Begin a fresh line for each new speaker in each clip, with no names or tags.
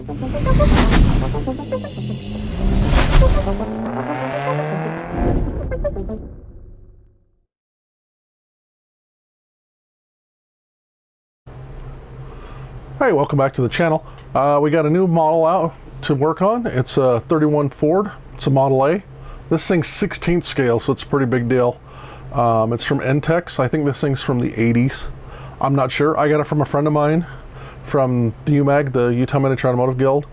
Hey, welcome back to the channel. We got a new model out to work on. It's a 31 Ford. It's a Model A. This thing's 16th scale, so it's a pretty big deal. It's from Entex. I think this thing's from the 80s. I'm not sure. I got it from a friend of mine from the UMAG, the Utah Miniature Automotive Guild.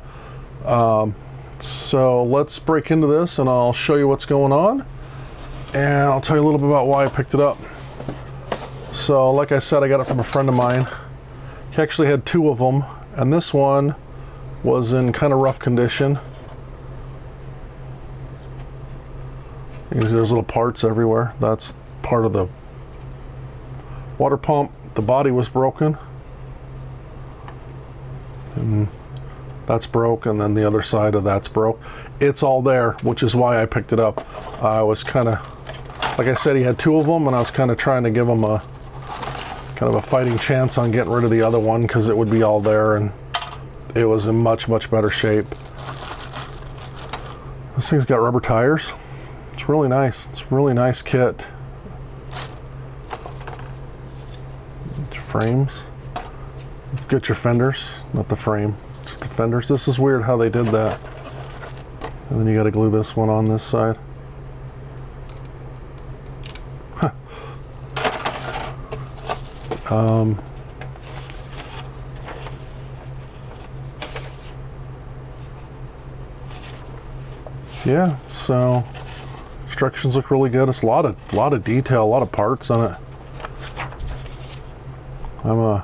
So let's break into this and I'll show you what's going on. And I'll tell you a little bit about why I picked it up. So like I said, I got it from a friend of mine. He actually had two of them, and this one was in kind of rough condition. There's little parts everywhere. That's part of the water pump. The body was broken, and that's broke, and then the other side of that's broke. It's all there, which is why I picked it up. I was kind of, like I said, he had two of them, and I was kind of trying to give him a fighting chance on getting rid of the other one because it would be all there, and it was in much better shape. This thing's got rubber tires. It's really nice. It's a really nice kit. Get your frames. Get your fenders, not the frame, just the fenders. This is weird how they did that. And then you got to glue this one on this side. Yeah, so instructions look really good. It's a lot of detail, a lot of parts on it. I'm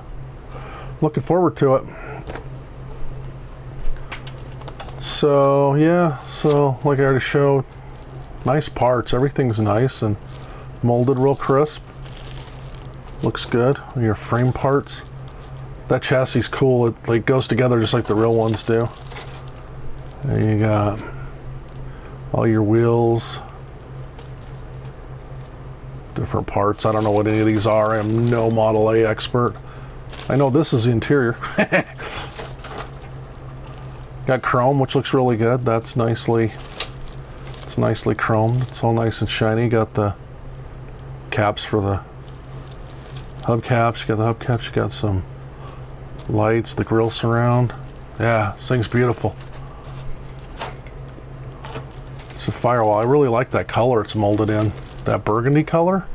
looking forward to it. So yeah, so like I already showed, nice parts. Everything's nice and molded real crisp. Looks good. Your frame parts. That chassis is cool. It like goes together just like the real ones do. And you got all your wheels, different parts. I don't know what any of these are. I am no Model A expert. I know this is the interior. Got chrome, which looks really good. It's nicely chromed. It's all nice and shiny. Got the caps for the hubcaps. You got the hubcaps. You got some lights, the grill surround. Yeah, this thing's beautiful. It's a firewall. I really like that color it's molded in. That burgundy color.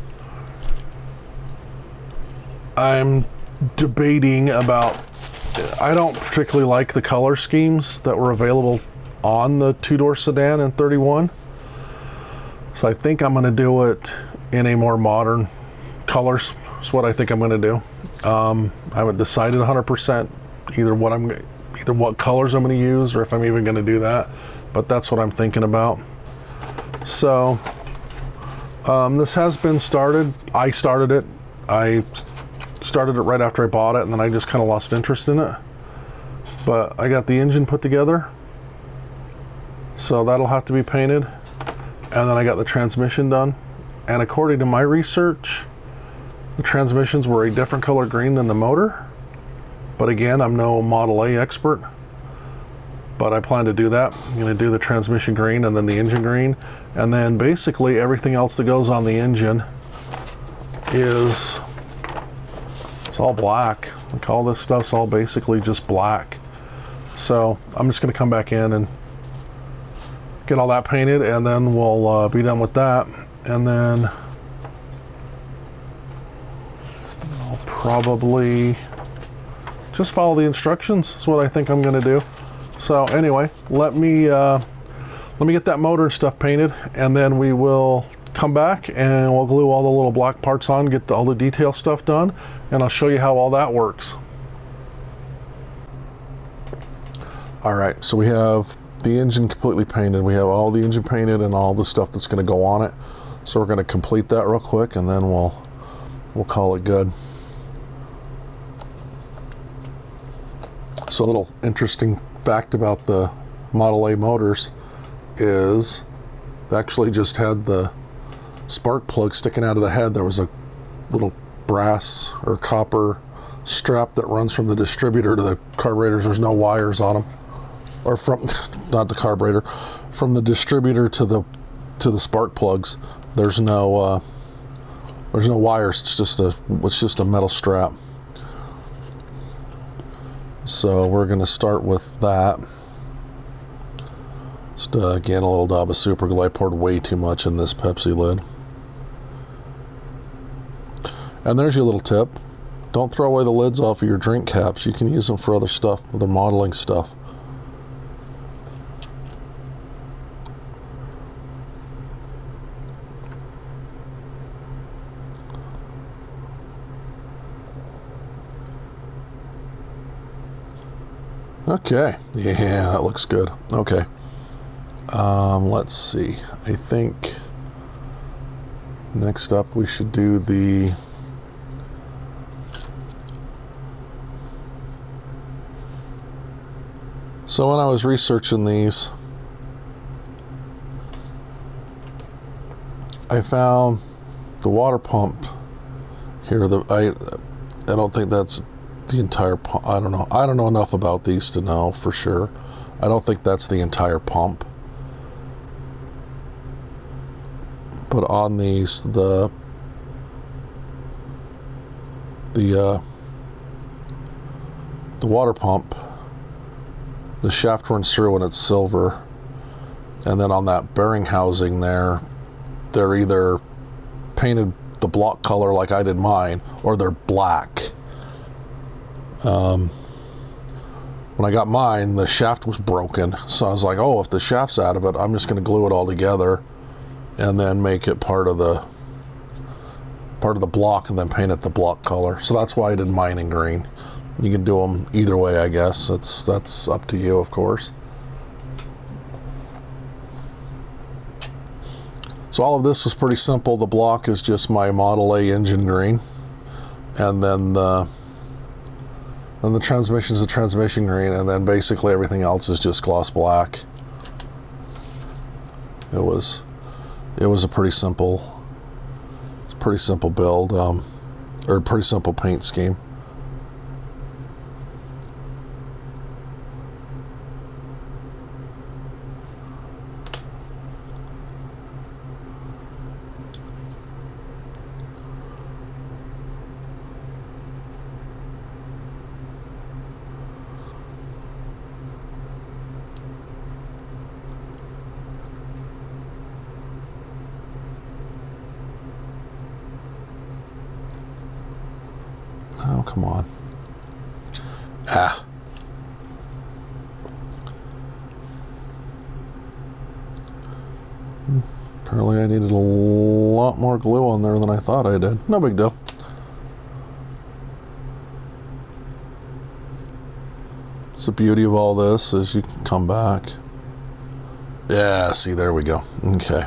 I'm debating about, I don't particularly like the color schemes that were available on the two-door sedan in 31. So I think I'm going to do it in a more modern colors. That's what I think I'm going to do. I haven't decided 100% either what colors I'm going to use or if I'm even going to do that, but that's what I'm thinking about. So this has been started. I started it. I started it right after I bought it, and then I just kind of lost interest in it. But I got the engine put together, so that'll have to be painted, and then I got the transmission done. And according to my research, the transmissions were a different color green than the motor. But again, I'm no Model A expert, but I plan to do that. I'm going to do the transmission green and then the engine green, and then basically everything else that goes on the engine is, it's all black. Like all this stuff's all basically just black. So I'm just going to come back in and get all that painted, and then we'll be done with that. And then I'll probably just follow the instructions. That's what I think I'm going to do. So anyway, let me get that motor and stuff painted, and then we will come back and we'll glue all the little black parts on, get all the detail stuff done, and I'll show you how all that works. All right, so we have the engine completely painted. We have all the engine painted and all the stuff that's going to go on it. So we're going to complete that real quick, and then we'll call it good. So a little interesting fact about the Model A motors is they actually just had the spark plug sticking out of the head. There was a little brass or copper strap that runs from the distributor to the carburetors. There's no wires on them. or from, not the carburetor, from the distributor to the spark plugs. There's no wires. It's just a metal strap. So we're going to start with that. Just again, a little dab of super glue. I poured way too much in this Pepsi lid. And there's your little tip. Don't throw away the lids off of your drink caps. You can use them for other stuff, other modeling stuff. Okay, yeah, that looks good. Okay, let's see. I think next up we should do the So when I was researching these, I found the water pump here. I don't think that's the entire pump. I don't know. I don't know enough about these to know for sure. I don't think that's the entire pump. But on these, the water pump, the shaft runs through and it's silver, and then on that bearing housing there, they're either painted the block color like I did mine, or they're black. When I got mine, the shaft was broken, so I was like, oh, if the shaft's out of it, I'm just going to glue it all together and then make it part of the block and then paint it the block color. So that's why I did mine in green. You can do them either way, I guess. That's up to you, of course. So all of this was pretty simple. The block is just my Model A engine green, and then the transmission is the transmission green, and then basically everything else is just gloss black. It was a pretty simple build, or pretty simple paint scheme. Oh, come on. Apparently I needed a lot more glue on there than I thought I did. No big deal. It's the beauty of all this is you can come back. Yeah, see, there we go. Okay.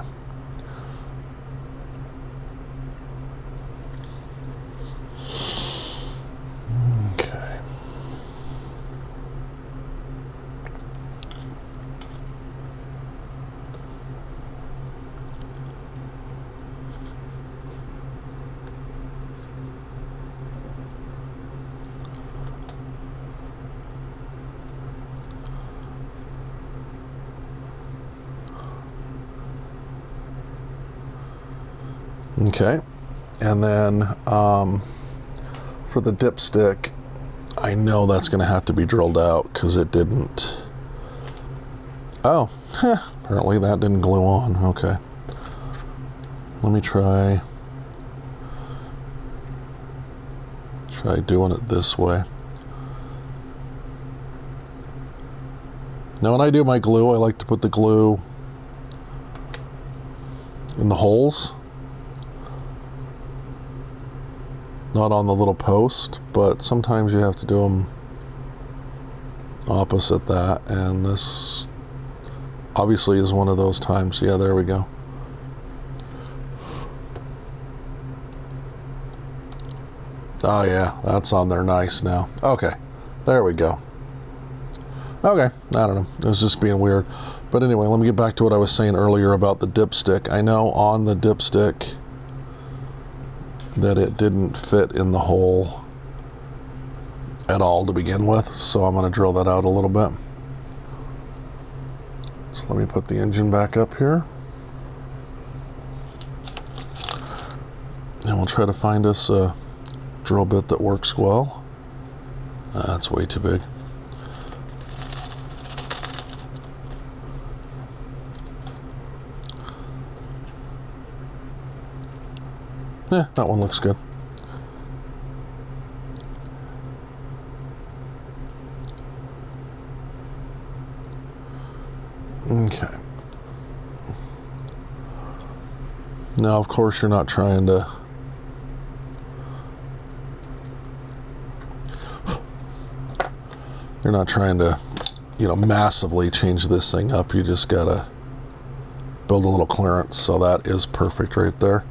Okay, and then for the dipstick, I know that's going to have to be drilled out because it didn't. Oh, apparently that didn't glue on. Okay, let me try doing it this way. Now when I do my glue, I like to put the glue in the holes, not on the little post, but sometimes you have to do them opposite that, and this obviously is one of those times. Yeah, there we go. Oh yeah, that's on there nice now. Okay, there we go. Okay, I don't know, it was just being weird. But anyway, let me get back to what I was saying earlier about the dipstick. I know on the dipstick that it didn't fit in the hole at all to begin with, so I'm going to drill that out a little bit. So let me put the engine back up here. And we'll try to find us a drill bit that works well. That's way too big. Yeah, that one looks good. Okay. Now, of course, you're not trying to massively change this thing up. You just gotta build a little clearance. So that is perfect right there.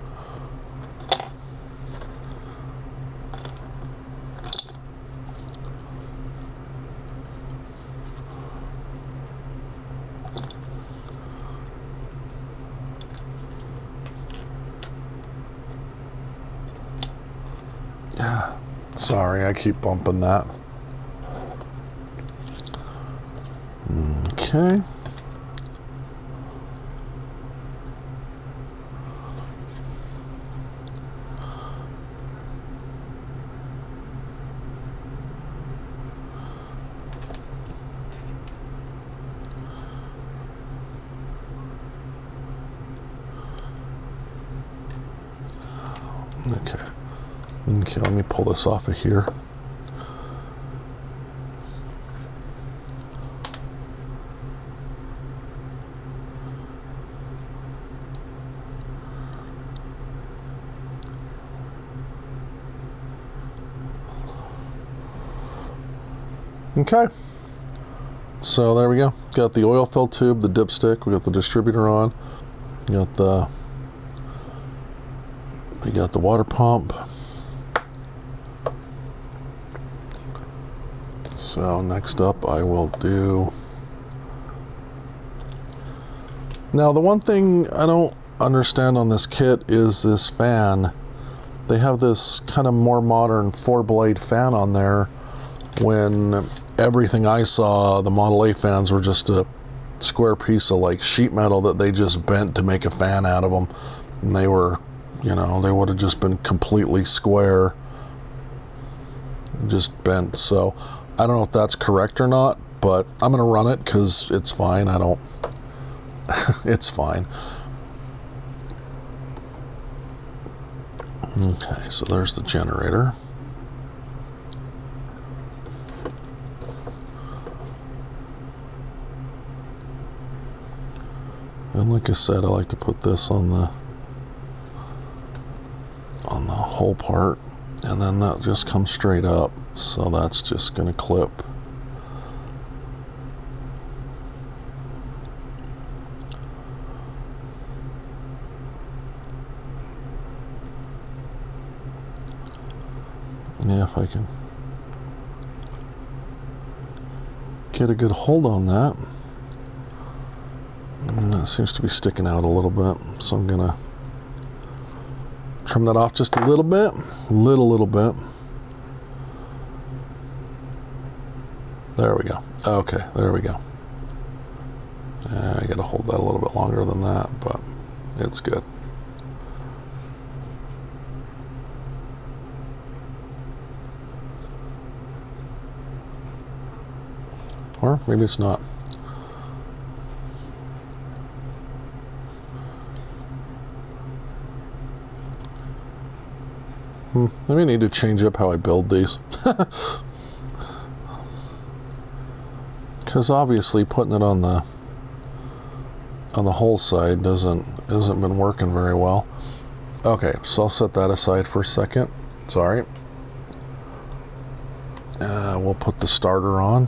Yeah, sorry, I keep bumping that. Okay. Okay, let me pull this off of here. Okay, so there we go. Got the oil fill tube, the dipstick, we got the distributor on, we got the water pump. So next up I will do, now the one thing I don't understand on this kit is this fan. They have this kind of more modern 4-blade fan on there, when everything I saw, the Model A fans were just a square piece of like sheet metal that they just bent to make a fan out of them. And they were, they would have just been completely square, just bent. So I don't know if that's correct or not, but I'm going to run it because it's fine. It's fine. Okay, so there's the generator. And like I said, I like to put this on the whole part, and then that just comes straight up. So that's just going to clip. Yeah, if I can get a good hold on that. And that seems to be sticking out a little bit, so I'm gonna trim that off just a little bit, little bit. There we go. Okay, there we go. I gotta hold that a little bit longer than that, but it's good. Or maybe it's not. Maybe I need to change up how I build these. Because obviously putting it on the whole side hasn't been working very well. Okay, so I'll set that aside for a second. Sorry. We'll put the starter on.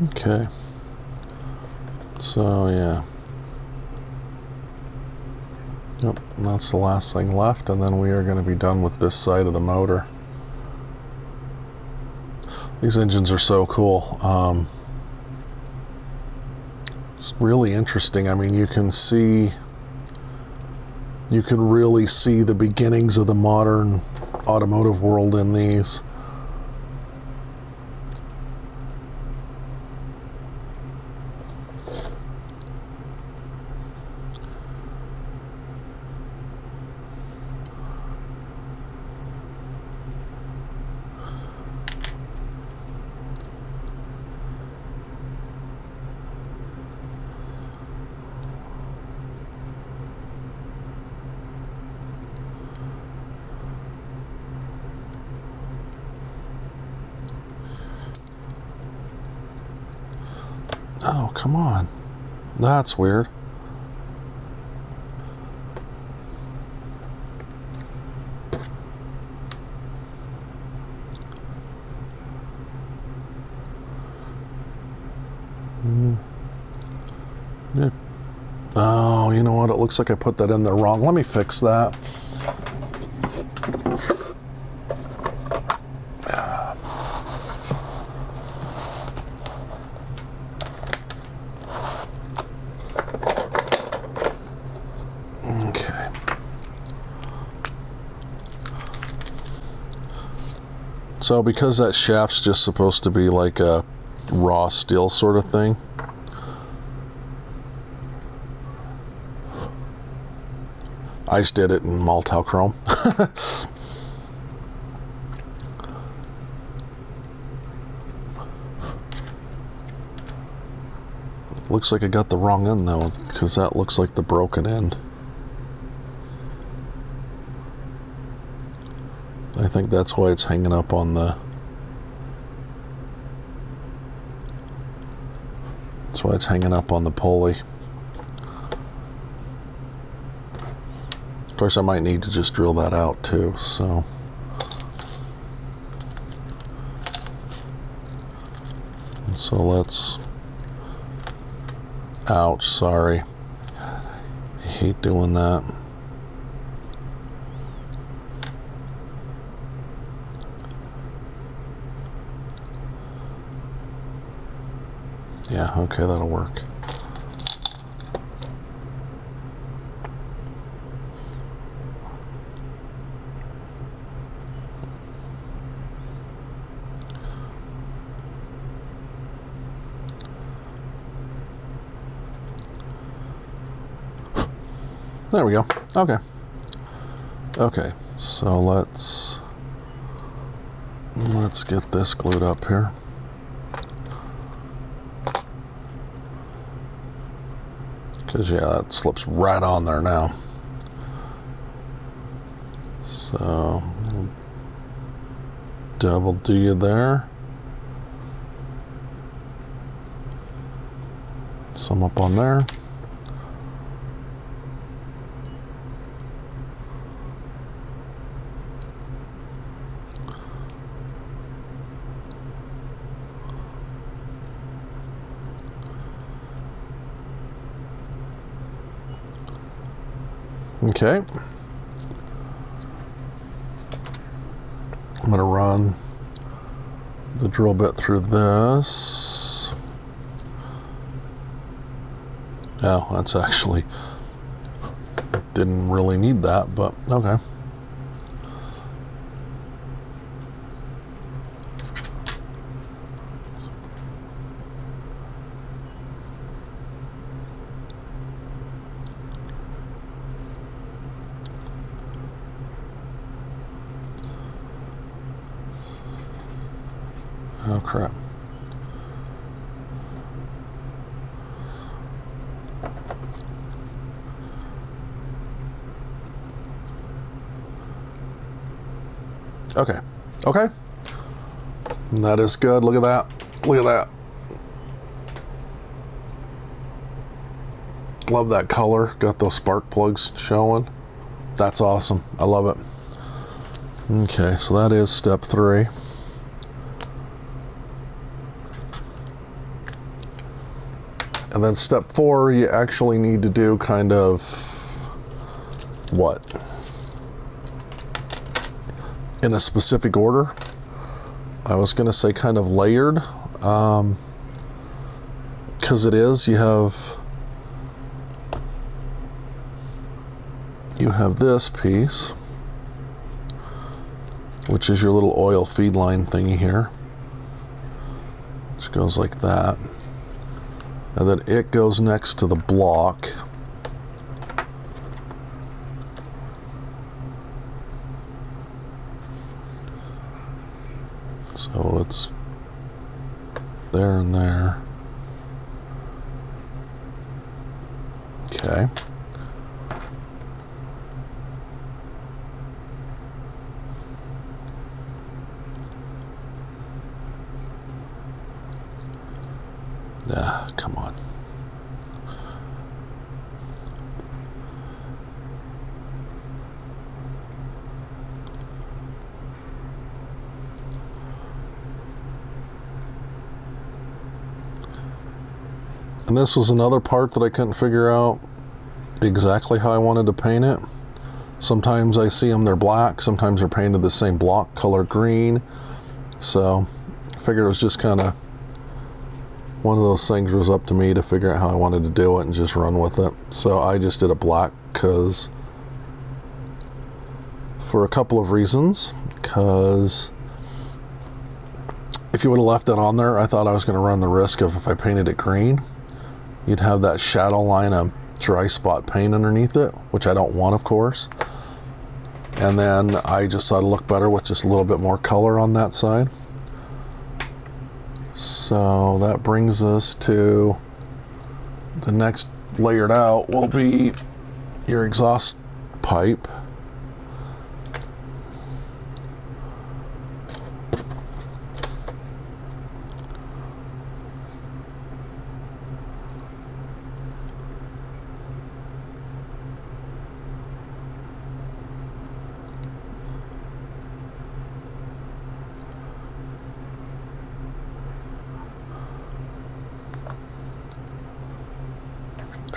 Okay. So, yeah. Yep, that's the last thing left, and then we are going to be done with this side of the motor. These engines are so cool. It's really interesting. I mean, you can really see the beginnings of the modern automotive world in these. Oh, come on. That's weird. Oh, you know what? It looks like I put that in there wrong. Let me fix that. Okay. So because that shaft's just supposed to be like a raw steel sort of thing, I just did it in Maltal Chrome. Looks like I got the wrong end though, because that looks like the broken end. I think that's why it's hanging up on the... That's why it's hanging up on the pulley. Of course, I might need to just drill that out too, so... So let's... Ouch, sorry. I hate doing that. Yeah, okay, that'll work. There we go. Okay. Okay, so let's get this glued up here. Because, yeah, that slips right on there now. So, double do you there. Some up on there. Okay. I'm going to run the drill bit through this. Oh, that's actually... Didn't really need that, but okay. Oh, crap. Okay. Okay. That is good. Look at that. Look at that. Love that color. Got those spark plugs showing. That's awesome. I love it. Okay, so that is step 3. And then step 4, you actually need to do kind of what? In a specific order. I was going to say kind of layered, because it is. You have this piece, which is your little oil feed line thingy here, which goes like that. And then it goes next to the block. So it's there and there. Okay. Ah, come on. And this was another part that I couldn't figure out exactly how I wanted to paint it. Sometimes I see them, they're black. Sometimes they're painted the same block color green. So I figured it was just kind of one of those things. Was up to me to figure out how I wanted to do it and just run with it. So I just did a black because for a couple of reasons. Because if you would have left it on there, I thought I was going to run the risk of, if I painted it green, you'd have that shadow line of dry spot paint underneath it, which I don't want, of course. And then I just thought it'd look better with just a little bit more color on that side. So that brings us to the next layered out will be your exhaust pipe.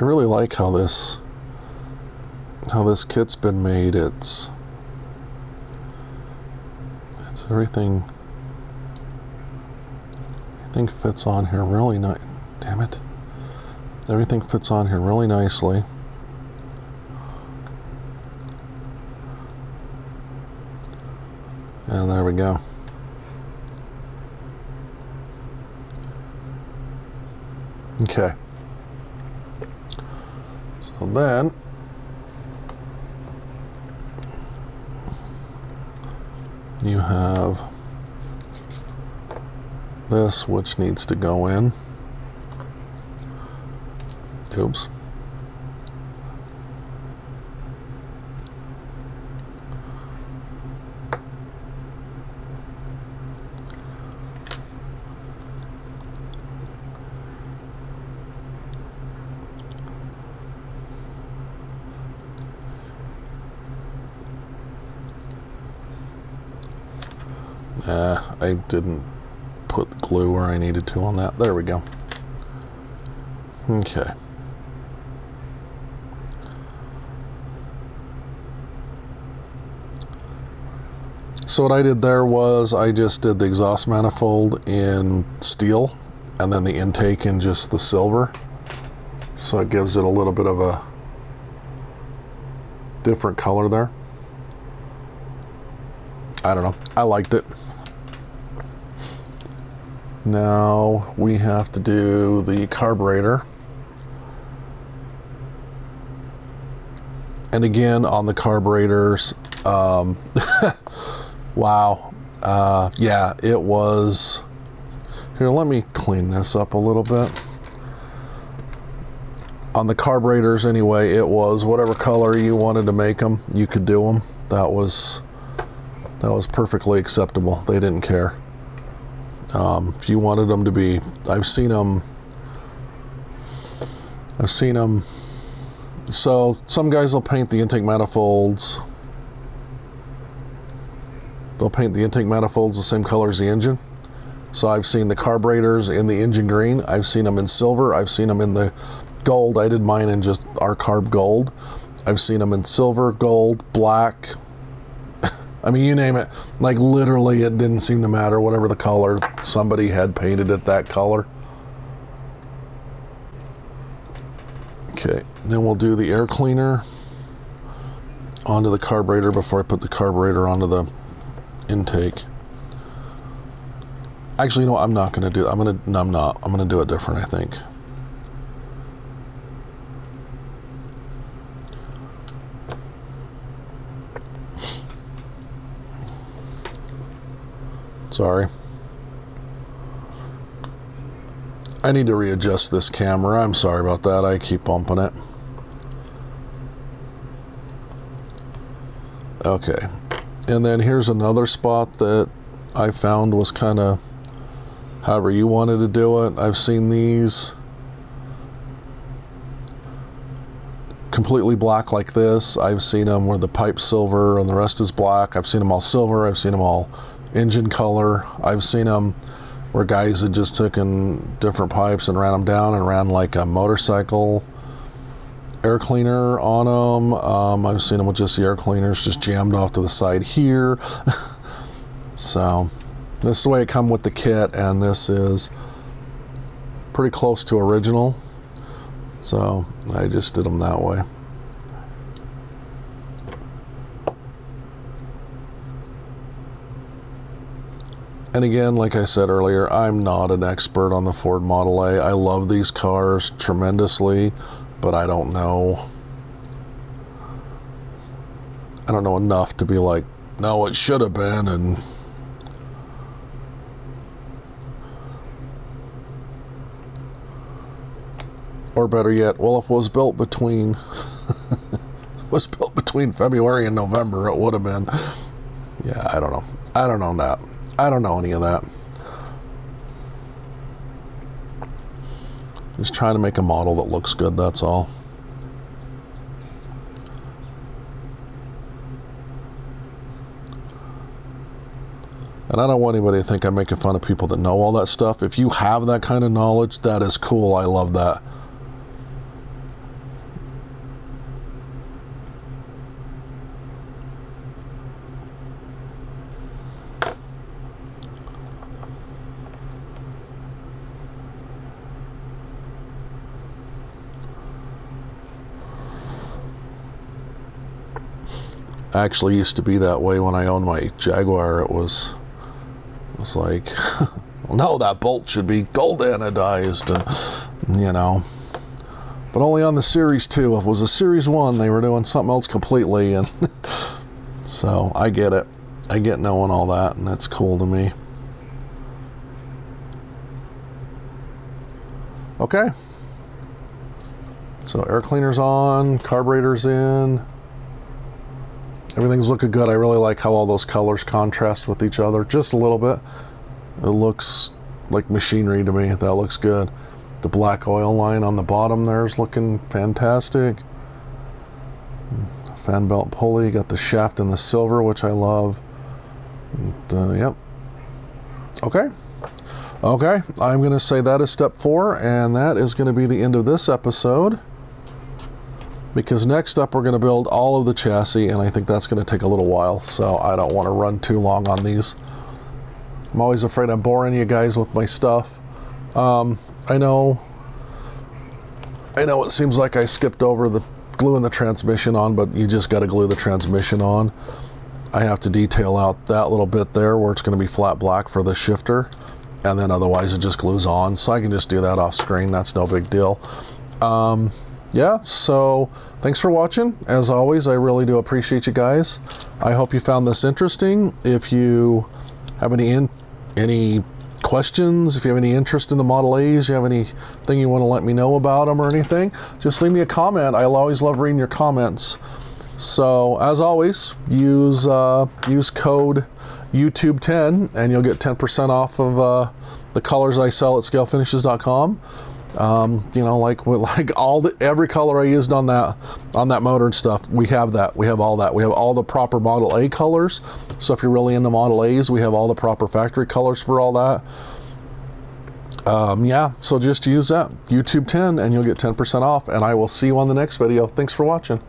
I really like how this kit's been made. It's everything fits on here really nice. Damn it. Everything fits on here really nicely. And there we go. Okay. So then you have this, which needs to go in. Oops. I didn't put glue where I needed to on that. There we go. Okay. So what I did there was I just did the exhaust manifold in steel and then the intake in just the silver. So it gives it a little bit of a different color there. I don't know. I liked it. Now we have to do the carburetor. And again, on the carburetors, wow. Yeah, it was. Here, let me clean this up a little bit. On the carburetors anyway, it was whatever color you wanted to make them, you could do them. That was perfectly acceptable. They didn't care. If you wanted them to be, I've seen them. So some guys will paint the intake manifolds. They'll paint the intake manifolds the same color as the engine. So I've seen the carburetors in the engine green. I've seen them in silver. I've seen them in the gold. I did mine in just our carb gold. I've seen them in silver, gold, black. I mean, you name it. Like literally, it didn't seem to matter. Whatever the color, somebody had painted it that color. Okay, then we'll do the air cleaner onto the carburetor before I put the carburetor onto the intake. Actually, you know what? I'm not going to do that. I'm not. I'm going to do it different, I think. Sorry. I need to readjust this camera. I'm sorry about that. I keep bumping it. Okay. And then here's another spot that I found was kind of however you wanted to do it. I've seen these completely black like this. I've seen them where the pipe's silver and the rest is black. I've seen them all silver. I've seen them all engine color. I've seen them where guys had just taken different pipes and ran them down and ran like a motorcycle air cleaner on them. I've seen them with just the air cleaners just jammed off to the side here. So this is the way it come with the kit, and this is pretty close to original. So I just did them that way. And again, like I said earlier, I'm not an expert on the Ford Model A. I love these cars tremendously, but I don't know enough to be like, no, it should have been, and or better yet, well, if it was built between February and November, it would have been. Yeah, I don't know. I don't know that. I don't know any of that. Just trying to make a model that looks good, that's all. And I don't want anybody to think I'm making fun of people that know all that stuff. If you have that kind of knowledge, that is cool. I love that. Actually used to be that way when I owned my Jaguar. It was like, no, that bolt should be gold anodized, and you know, but only on the Series 2. If it was a Series 1, they were doing something else completely, and so I get it. I get knowing all that, and that's cool to me. Okay, so air cleaner's on, carburetor's in. Everything's looking good. I really like how all those colors contrast with each other just a little bit. It looks like machinery to me. That looks good. The black oil line on the bottom there is looking fantastic. Fan belt pulley. Got the shaft in the silver, which I love. And, yep. Okay. Okay. I'm going to say that is step 4, and that is going to be the end of this episode. Because next up we're going to build all of the chassis, and I think that's going to take a little while, so I don't want to run too long on these. I'm always afraid I'm boring you guys with my stuff. I know it seems like I skipped over the gluing the transmission on, but you just got to glue the transmission on. I have to detail out that little bit there where it's going to be flat black for the shifter, and then otherwise it just glues on, so I can just do that off screen. That's no big deal. Yeah, so thanks for watching. As always, I really do appreciate you guys. I hope you found this interesting. If you have any questions, if you have any interest in the Model A's, you have anything you want to let me know about them or anything, just leave me a comment. I'll always love reading your comments. So as always, use code YouTube10 and you'll get 10% off of the colors I sell at scalefinishes.com. You know, like every color I used on that motor and stuff, we have that. We have all that. We have all the proper Model A colors. So if you're really into Model A's, we have all the proper factory colors for all that. Yeah, so just use that YouTube 10 and you'll get 10% off, and I will see you on the next video. Thanks for watching.